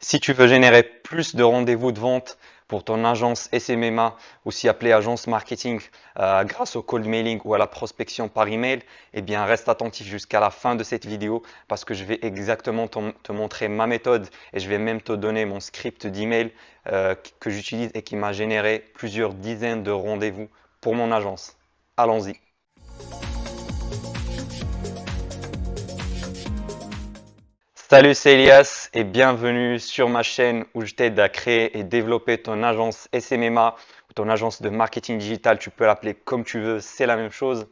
Si tu veux générer plus de rendez-vous de vente pour ton agence SMMA, aussi appelée agence marketing, grâce au cold mailing ou à la prospection par email, eh bien reste attentif jusqu'à la fin de cette vidéo parce que je vais exactement te montrer ma méthode et je vais même te donner mon script d'email que j'utilise et qui m'a généré plusieurs dizaines de rendez-vous pour mon agence. Allons-y. Salut, c'est Elias et bienvenue sur ma chaîne où je t'aide à créer et développer ton agence SMMA ou ton agence de marketing digital. Tu peux l'appeler comme tu veux, c'est la même chose.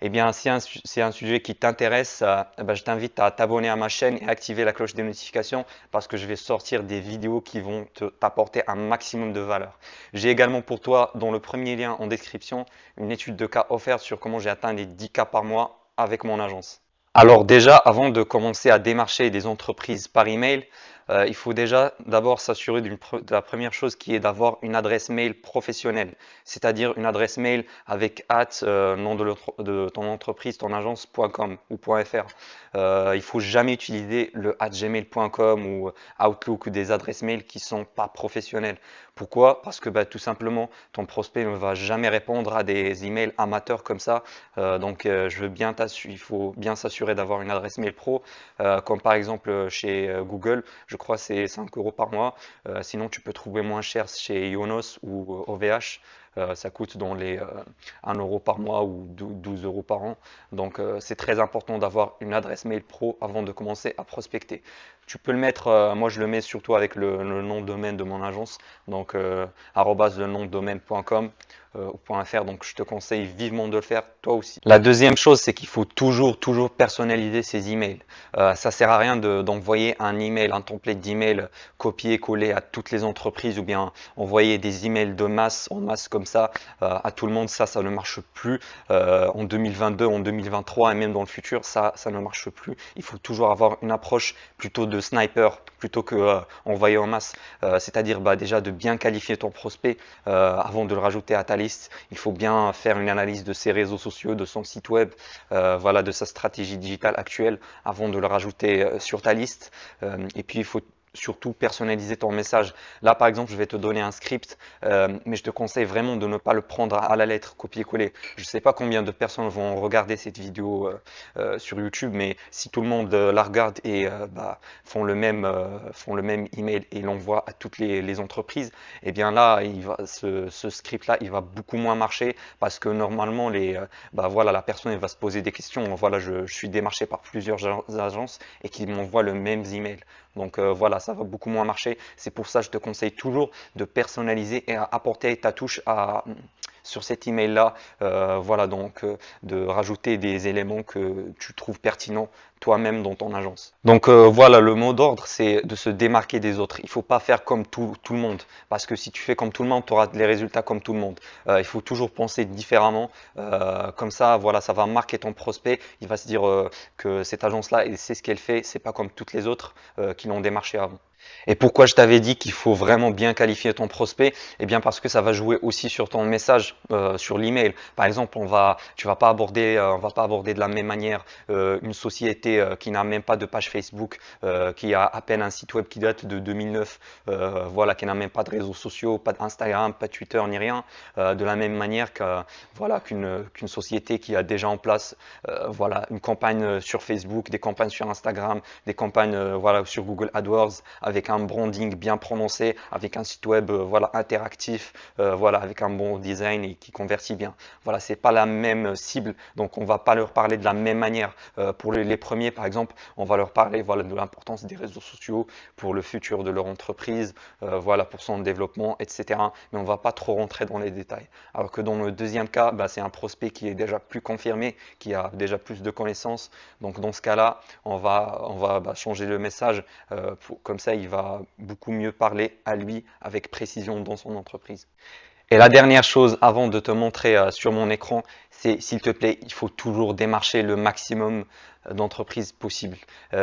Eh bien, si c'est un sujet qui t'intéresse, je t'invite à t'abonner à ma chaîne et activer la cloche des notifications parce que je vais sortir des vidéos qui vont t'apporter un maximum de valeur. J'ai également pour toi, dans le premier lien en description, une étude de cas offerte sur comment j'ai atteint les 10 cas par mois avec mon agence. Alors déjà, avant de commencer à démarcher des entreprises par email, il faut déjà d'abord s'assurer de la première chose qui est d'avoir une adresse mail professionnelle, c'est-à-dire une adresse mail avec nom de ton entreprise, ton agence.com ou .fr. Il faut jamais utiliser le @gmail.com ou Outlook ou des adresses mail qui sont pas professionnelles. Pourquoi? Parce que tout simplement, ton prospect ne va jamais répondre à des emails amateurs comme ça. Il faut bien s'assurer d'avoir une adresse mail pro, comme par exemple chez Google, je crois que c'est 5 euros par mois. Sinon, tu peux trouver moins cher chez Yonos ou OVH. Ça coûte dans les 1 euro par mois ou 12 euros par an. Donc, c'est très important d'avoir une adresse mail pro avant de commencer à prospecter. Tu peux le mettre, moi je le mets surtout avec le nom de domaine de mon agence, donc le nom de domaine.com ou .fr, donc je te conseille vivement de le faire toi aussi. La deuxième chose, c'est qu'il faut toujours personnaliser ses emails. Ça sert à rien d'envoyer un email, un template d'email copier-coller à toutes les entreprises ou bien envoyer des emails de masse en masse comme ça à tout le monde. Ça ne marche plus en 2022, en 2023 et même dans le futur, ça ne marche plus. Il faut toujours avoir une approche plutôt de sniper plutôt que envoyer en masse. C'est-à-dire déjà de bien qualifier ton prospect avant de le rajouter à ta liste. Il faut bien faire une analyse de ses réseaux sociaux, de son site web, voilà, de sa stratégie digitale actuelle avant de le rajouter sur ta liste. Et puis il faut surtout personnaliser ton message. Là, par exemple, je vais te donner un script, mais je te conseille vraiment de ne pas le prendre à la lettre, copier-coller. Je ne sais pas combien de personnes vont regarder cette vidéo sur YouTube, mais si tout le monde la regarde et font le même email et l'envoient à toutes les entreprises, eh bien là, ce script-là, il va beaucoup moins marcher parce que normalement, voilà, la personne elle va se poser des questions. Voilà, je suis démarché par plusieurs agences et qui m'envoient le même email. Donc voilà, ça va beaucoup moins marcher. C'est pour ça que je te conseille toujours de personnaliser et à apporter ta touche sur cet email-là. Voilà, donc de rajouter des éléments que tu trouves pertinents toi-même dans ton agence. Donc voilà, le mot d'ordre, c'est de se démarquer des autres. Il ne faut pas faire comme tout le monde, parce que si tu fais comme tout le monde, tu auras les résultats comme tout le monde. Il faut toujours penser différemment. Comme ça, voilà, ça va marquer ton prospect. Il va se dire que cette agence-là, c'est ce qu'elle fait. C'est pas comme toutes les autres qui l'ont démarché avant. Et pourquoi je t'avais dit qu'il faut vraiment bien qualifier ton prospect? Eh bien parce que ça va jouer aussi sur ton message, sur l'email. Par exemple, on va pas aborder de la même manière une société qui n'a même pas de page Facebook, qui a à peine un site web qui date de 2009, voilà, qui n'a même pas de réseaux sociaux, pas d'Instagram, pas de Twitter ni rien. De la même manière qu'une société qui a déjà en place, voilà, une campagne sur Facebook, des campagnes sur Instagram, des campagnes voilà, sur Google AdWords, avec un branding bien prononcé, avec un site web voilà, interactif, voilà, avec un bon design et qui convertit bien. Voilà, c'est pas la même cible, donc on va pas leur parler de la même manière. Pour les premiers, par exemple, on va leur parler voilà, de l'importance des réseaux sociaux pour le futur de leur entreprise, voilà, pour son développement, etc. Mais on va pas trop rentrer dans les détails. Alors que dans le deuxième cas, c'est un prospect qui est déjà plus confirmé, qui a déjà plus de connaissances. Donc dans ce cas-là, on va changer le message. Comme ça, il va beaucoup mieux parler à lui avec précision dans son entreprise. Et la dernière chose, avant de te montrer sur mon écran, c'est s'il te plaît, il faut toujours démarcher le maximum d'entreprises possible.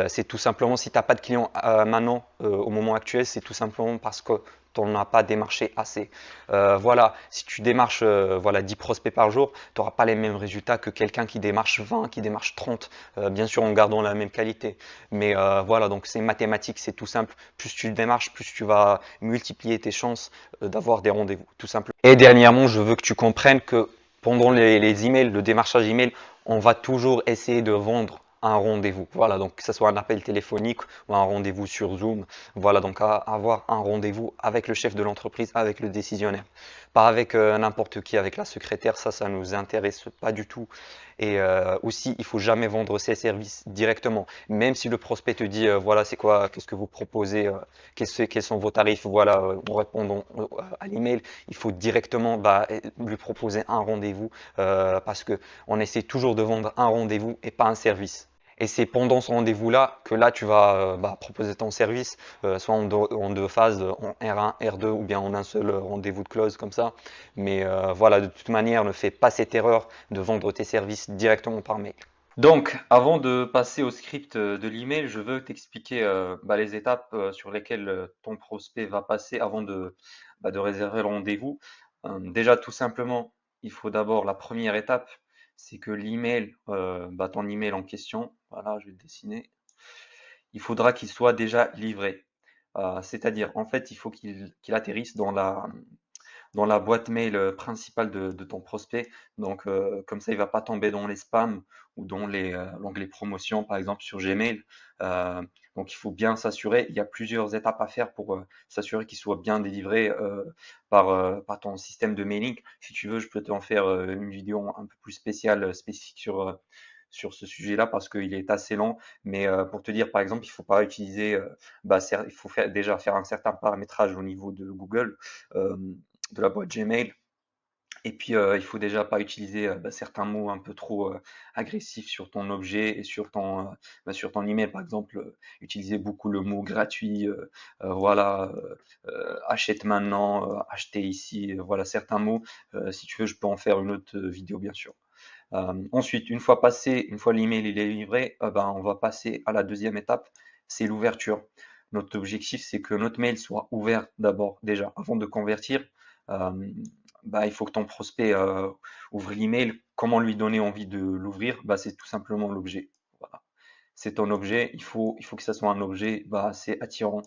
C'est tout simplement, si tu n'as pas de clients maintenant, au moment actuel, c'est tout simplement parce que tu n'en as pas démarché assez. Voilà, si tu démarches voilà, 10 prospects par jour, tu n'auras pas les mêmes résultats que quelqu'un qui démarche 20, qui démarche 30, bien sûr en gardant la même qualité. Mais voilà, donc c'est mathématique, c'est tout simple. Plus tu démarches, plus tu vas multiplier tes chances d'avoir des rendez-vous, tout simplement. Et dernièrement, je veux que tu comprennes que pendant les emails, le démarchage email, on va toujours essayer de vendre un rendez-vous. Voilà, donc que ce soit un appel téléphonique ou un rendez-vous sur Zoom. Voilà, donc avoir un rendez-vous avec le chef de l'entreprise, avec le décisionnaire. Pas avec n'importe qui, avec la secrétaire, ça nous intéresse pas du tout. Et aussi, il faut jamais vendre ses services directement. Même si le prospect te dit, voilà, c'est quoi, qu'est-ce que vous proposez, quels sont vos tarifs, voilà, en répondant à l'email, il faut directement lui proposer un rendez-vous parce que on essaie toujours de vendre un rendez-vous et pas un service. Et c'est pendant ce rendez-vous-là que là, tu vas proposer ton service, soit en deux phases, en R1, R2 ou bien en un seul rendez-vous de close comme ça. Mais voilà, de toute manière, ne fais pas cette erreur de vendre tes services directement par mail. Donc, avant de passer au script de l'email, je veux t'expliquer les étapes sur lesquelles ton prospect va passer avant de réserver le rendez-vous. Déjà, tout simplement, il faut d'abord la première étape, c'est que l'email, ton email en question, voilà, je vais le dessiner, il faudra qu'il soit déjà livré. C'est-à-dire, en fait, il faut qu'il atterrisse dans la boîte mail principale de ton prospect. Donc, comme ça, il va pas tomber dans les spams ou dans l'onglet promotion, par exemple, sur Gmail. Euh, donc, il faut bien s'assurer. Il y a plusieurs étapes à faire pour s'assurer qu'il soit bien délivré par ton système de mailing. Si tu veux, je peux t'en faire une vidéo un peu plus spéciale, spécifique sur ce sujet-là parce qu'il est assez long. Mais pour te dire, par exemple, il faut pas utiliser, il faut déjà faire un certain paramétrage au niveau de Google. Euh, de la boîte Gmail. Et puis, il faut déjà pas utiliser certains mots un peu trop agressifs sur ton objet et sur ton email. Par exemple, utiliser beaucoup le mot gratuit, voilà, achète maintenant, acheter ici, voilà certains mots. Si tu veux, je peux en faire une autre vidéo, bien sûr. Ensuite, une fois l'email il est livré, on va passer à la deuxième étape, c'est l'ouverture. Notre objectif, c'est que notre mail soit ouvert d'abord, déjà, avant de convertir. Euh, il faut que ton prospect ouvre l'email. Comment lui donner envie de l'ouvrir? C'est tout simplement l'objet. Voilà. C'est ton objet. Il faut que ça soit un objet assez attirant,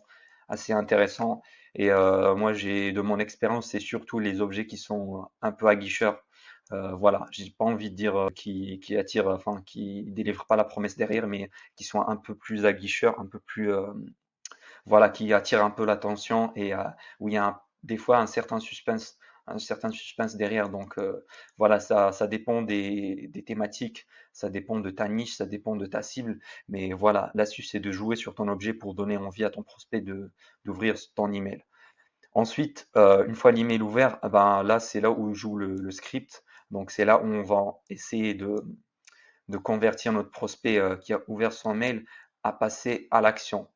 assez intéressant. Et moi, de mon expérience, c'est surtout les objets qui sont un peu aguicheurs. Voilà, j'ai pas envie de dire qui attire, enfin qui délivre pas la promesse derrière, mais qui sont un peu plus aguicheurs, un peu plus voilà, qui attire un peu l'attention et où il y a des fois un certain suspense derrière. Donc voilà, ça dépend des thématiques, ça dépend de ta niche, ça dépend de ta cible. Mais voilà, l'astuce c'est de jouer sur ton objet pour donner envie à ton prospect d'ouvrir ton email. Ensuite, une fois l'email ouvert, là c'est là où joue le script. Donc c'est là où on va essayer de convertir notre prospect qui a ouvert son mail à passer à l'action.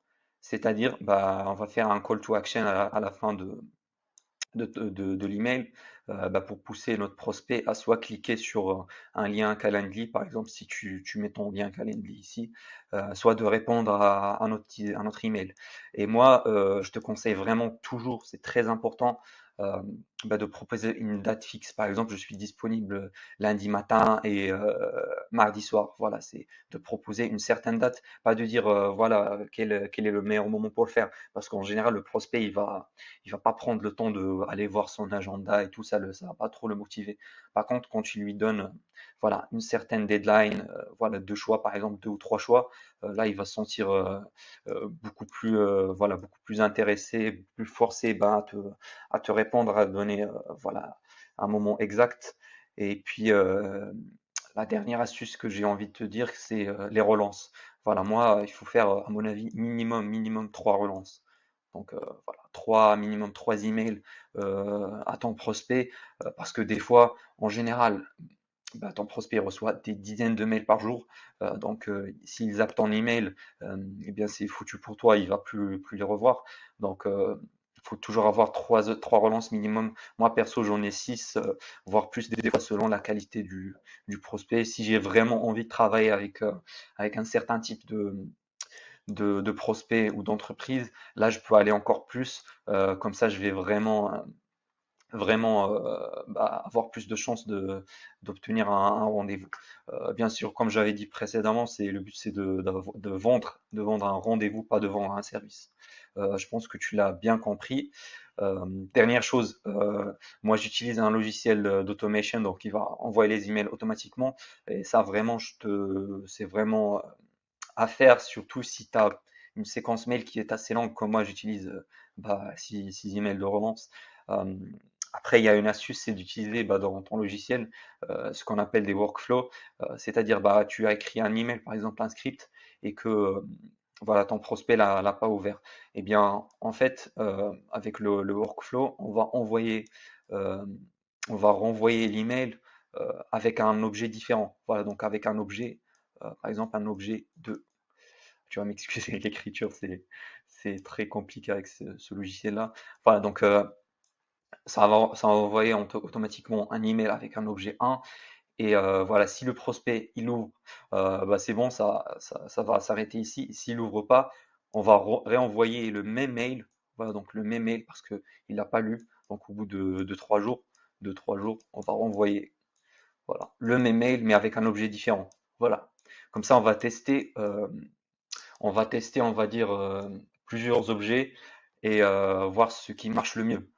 C'est-à-dire, on va faire un call to action à la fin de l'email pour pousser notre prospect à soit cliquer sur un lien Calendly, par exemple, si tu mets ton lien Calendly ici, soit de répondre à notre email. Et moi, je te conseille vraiment toujours, c'est très important, euh, de proposer une date fixe. Par exemple, je suis disponible lundi matin et mardi soir. Voilà, c'est de proposer une certaine date, pas de dire voilà quel est le meilleur moment pour le faire, parce qu'en général, le prospect, il va pas prendre le temps de aller voir son agenda et tout ça, ça va pas trop le motiver. Par contre, quand tu lui donnes, voilà, une certaine deadline, voilà, deux choix, par exemple, deux ou trois choix, là, il va se sentir beaucoup plus, voilà, beaucoup plus intéressé, beaucoup plus forcé, à te répondre, à donner, voilà, un moment exact. Et puis, la dernière astuce que j'ai envie de te dire, c'est les relances. Voilà, moi, il faut faire, à mon avis, minimum trois relances. Donc voilà, minimum trois emails à ton prospect, parce que des fois, en général, ton prospect reçoit des dizaines de mails par jour. Donc s'il zappe ton email, eh bien c'est foutu pour toi, il va plus les revoir. Donc il faut toujours avoir trois relances minimum. Moi perso, j'en ai six, voire plus des fois selon la qualité du prospect. Si j'ai vraiment envie de travailler avec un certain type de prospects ou d'entreprises. Là, je peux aller encore plus. Comme ça, je vais vraiment avoir plus de chances d'obtenir un rendez-vous. Bien sûr, comme j'avais dit précédemment, le but c'est de vendre un rendez-vous, pas de vendre un service. Je pense que tu l'as bien compris. Dernière chose, moi j'utilise un logiciel d'automation, donc il va envoyer les emails automatiquement. Et ça vraiment, c'est vraiment à faire, surtout si tu as une séquence mail qui est assez longue, comme moi j'utilise 6 emails de relance. Euh, Après, il y a une astuce, c'est d'utiliser dans ton logiciel ce qu'on appelle des workflows, c'est-à-dire tu as écrit un email, par exemple un script, et que voilà, ton prospect l'a pas ouvert. Eh bien, en fait, avec le workflow, euh, on va renvoyer l'email avec un objet différent. Voilà, donc avec un objet, par exemple un objet de. Tu vas m'excuser, l'écriture, c'est très compliqué avec ce logiciel-là. Voilà, donc ça va envoyer automatiquement un email avec un objet 1. Et voilà, si le prospect il ouvre, c'est bon, ça va s'arrêter ici. S'il ouvre pas, on va réenvoyer le même mail. Voilà, donc le même mail parce que il l'a pas lu. Donc au bout de 3 jours, on va renvoyer voilà, le même mail mais avec un objet différent. Voilà. Comme ça, on va tester, on va dire, plusieurs objets et voir ce qui marche le mieux.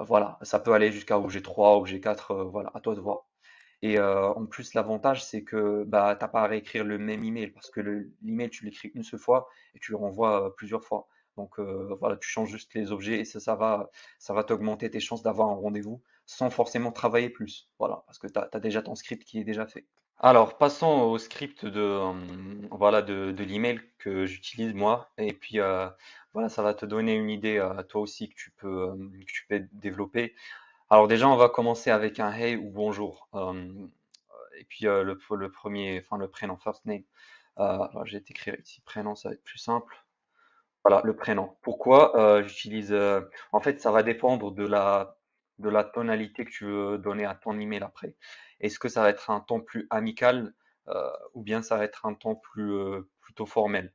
Voilà, ça peut aller jusqu'à objet 3, objet 4, voilà, à toi de voir. Et en plus, l'avantage, c'est que t'as pas à réécrire le même email parce que l'email, tu l'écris une seule fois et tu le renvoies plusieurs fois. Donc voilà, tu changes juste les objets et ça va t'augmenter tes chances d'avoir un rendez-vous sans forcément travailler plus. Voilà, parce que tu as déjà ton script qui est déjà fait. Alors, passons au script voilà, de l'email que j'utilise moi. Et puis, voilà, ça va te donner une idée, toi aussi, que tu peux développer. Alors, déjà, on va commencer avec un hey ou bonjour. Et puis, le premier, enfin, le prénom, first name. Alors, je vais t'écrire ici prénom, ça va être plus simple. Voilà, le prénom. Pourquoi j'utilise en fait, ça va dépendre de la tonalité que tu veux donner à ton email après. Est-ce que ça va être un ton plus amical ou bien ça va être un ton plutôt formel?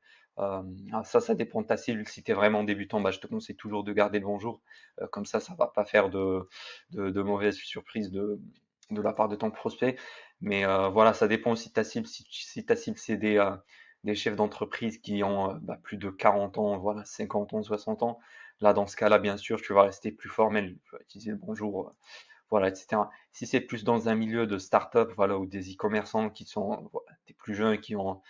Ça dépend de ta cible. Si tu es vraiment débutant, je te conseille toujours de garder le bonjour. Comme ça va pas faire de mauvaises surprises de la part de ton prospect. Mais voilà, ça dépend aussi de ta cible. Si ta cible c'est des chefs d'entreprise qui ont plus de 40 ans, voilà, 50 ans, 60 ans. Là, dans ce cas-là, bien sûr, tu vas rester plus formel. Tu vas utiliser le bonjour, voilà, etc. Si c'est plus dans un milieu de start-up, voilà, ou des e-commerçants qui sont voilà, des plus jeunes, qui ont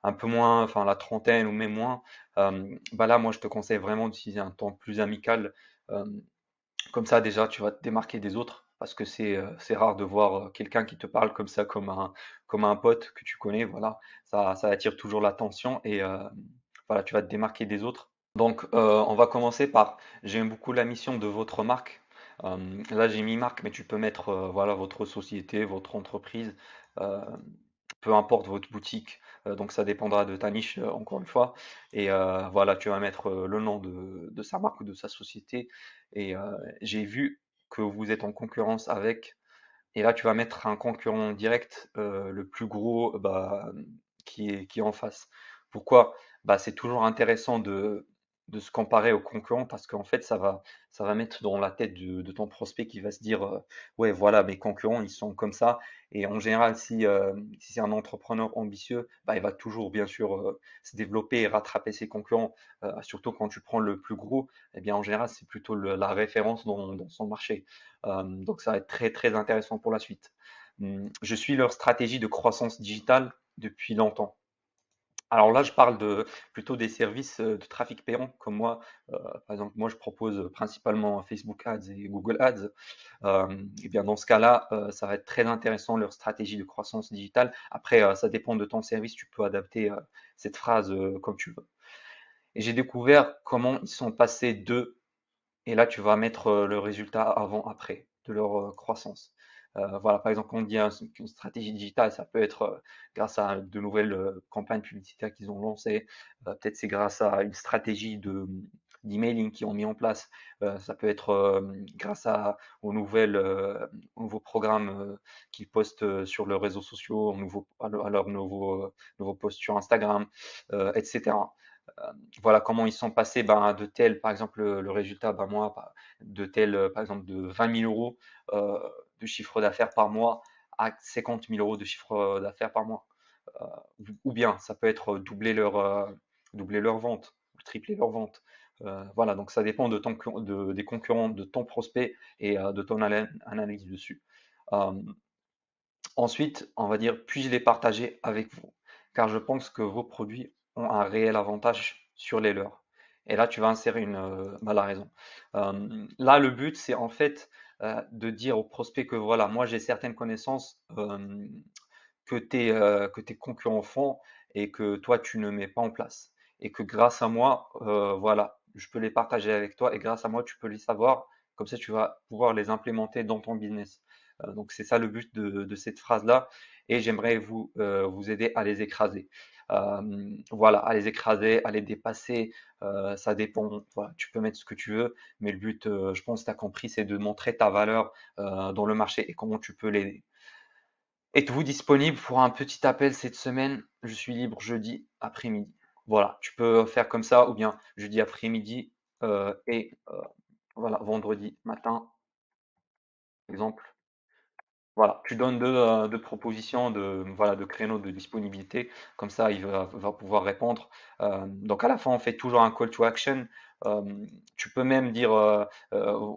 un peu moins, enfin la trentaine ou même moins, là, moi, je te conseille vraiment d'utiliser un ton plus amical. euh, Comme ça, déjà, tu vas te démarquer des autres parce que c'est rare de voir quelqu'un qui te parle comme ça, comme un pote que tu connais. Voilà, ça attire toujours l'attention et voilà, tu vas te démarquer des autres. Donc, on va commencer par j'aime beaucoup la mission de votre marque. Là, j'ai mis marque, mais tu peux mettre voilà, votre société, votre entreprise, euh, peu importe votre boutique. Donc, ça dépendra de ta niche, encore une fois. Et voilà, tu vas mettre le nom de sa marque ou de sa société. Et j'ai vu que vous êtes en concurrence avec. Et là, tu vas mettre un concurrent direct, le plus gros, qui est en face. Pourquoi? C'est toujours intéressant de se comparer aux concurrents parce qu'en fait, ça va mettre dans la tête de ton prospect qui va se dire, ouais, voilà, mes concurrents, ils sont comme ça. Et en général, si c'est un entrepreneur ambitieux, il va toujours, bien sûr, se développer et rattraper ses concurrents. Surtout quand tu prends le plus gros, eh bien, en général, c'est plutôt la référence dans son marché. Donc ça va être très très intéressant pour la suite. Je suis leur stratégie de croissance digitale depuis longtemps. Alors là, je parle plutôt des services de trafic payant comme moi. Par exemple, moi, je propose principalement Facebook Ads et Google Ads. Et bien dans ce cas-là, ça va être très intéressant leur stratégie de croissance digitale. Après, ça dépend de ton service, tu peux adapter cette phrase comme tu veux. Et j'ai découvert comment ils sont passés de et là, tu vas mettre le résultat avant-après de leur croissance. Voilà, par exemple, quand on dit une stratégie digitale, ça peut être grâce à de nouvelles campagnes publicitaires qu'ils ont lancées. Peut-être c'est grâce à une stratégie d'emailing qu'ils ont mis en place. Ça peut être grâce aux nouveaux programmes qu'ils postent sur leurs réseaux sociaux, à leurs nouveaux posts sur Instagram, etc. Voilà comment ils sont passés de tel, par exemple, le résultat, moi, de tel, par exemple, de 20 000 € euh, de chiffre d'affaires par mois à 50 000 € de chiffre d'affaires par mois. Euh, ou bien ça peut être doubler leur vente, tripler leur vente. Voilà, donc ça dépend des concurrents, de ton prospect et de ton analyse dessus. Euh, Ensuite, on va dire, puis-je les partager avec vous? Car je pense que vos produits ont un réel avantage sur les leurs. Et là, tu vas insérer la raison. Là, le but, c'est en fait de dire au prospect que voilà, moi j'ai certaines connaissances que tes concurrents font et que toi tu ne mets pas en place. Et que grâce à moi, voilà, je peux les partager avec toi et grâce à moi, tu peux les savoir. Comme ça, tu vas pouvoir les implémenter dans ton business. Donc c'est ça le but de cette phrase-là et j'aimerais vous aider à les écraser. Voilà, à les écraser, à les dépasser, ça dépend. Voilà, tu peux mettre ce que tu veux, mais le but, je pense que tu as compris, c'est de montrer ta valeur dans le marché et comment tu peux l'aider. Êtes-vous disponible pour un petit appel cette semaine? Je suis libre jeudi après-midi. Voilà, tu peux faire comme ça ou bien jeudi après-midi et voilà, vendredi matin, par exemple. Voilà, tu donnes deux propositions voilà, de créneaux de disponibilité, comme ça va pouvoir répondre. Donc à la fin, on fait toujours un call to action. Euh, Tu peux même dire,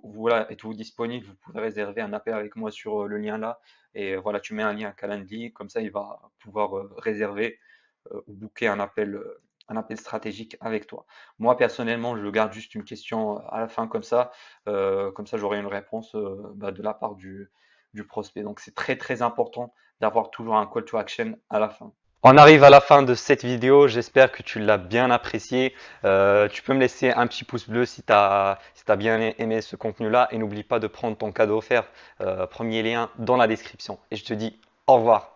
voilà, êtes-vous disponible? Vous pouvez réserver un appel avec moi sur le lien là. Et voilà, tu mets un lien Calendly, comme ça il va pouvoir réserver ou booker un appel stratégique avec toi. Moi personnellement, je garde juste une question à la fin comme ça j'aurai une réponse de la part du prospect. Donc c'est très très important d'avoir toujours un call to action à la fin. On arrive à la fin de cette vidéo, j'espère que tu l'as bien apprécié. Tu peux me laisser un petit pouce bleu si t'as bien aimé ce contenu-là et n'oublie pas de prendre ton cadeau offert, premier lien dans la description. Et je te dis au revoir.